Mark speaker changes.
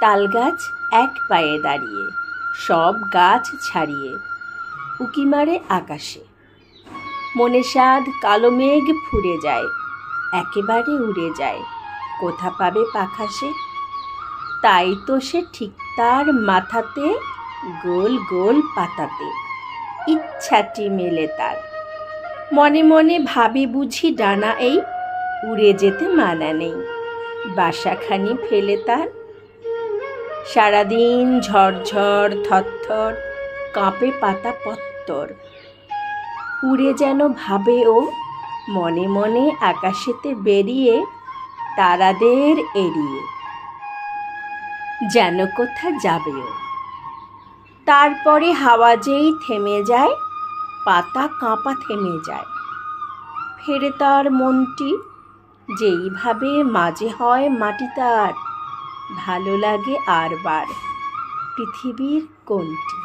Speaker 1: তালগাছ এক পায়ে দাঁড়িয়ে, সব গাছ ছাড়িয়ে, উঁকি মারে আকাশে। মনে সাধ কালো মেঘ ফুরে যায়, একেবারে উড়ে যায়, কোথা পাবে পাখা সে। তাই তো সে ঠিক তার মাথাতে গোল গোল পাতাতে ইচ্ছাটি মেলে তার। মনে মনে ভাবে বুঝি ডানা এই, উড়ে যেতে মানা নেই, বাসাখানি ফেলে তার। সারাদিন ঝরঝর থরথর কাঁপে পাতা পত্তর, উড়ে যেন ভাবে ও মনে মনে আকাশেতে বেরিয়ে, তারাদের এড়িয়ে যেন কোথা যাবে ও। তারপরে হাওয়া যেই থেমে যায়, পাতা কাঁপা থেমে যায়, ফেরে তার মনটি যেইভাবে মাঝে হয় মাটি তার। ভালো লাগে আর বার পৃথিবীর কোনটি।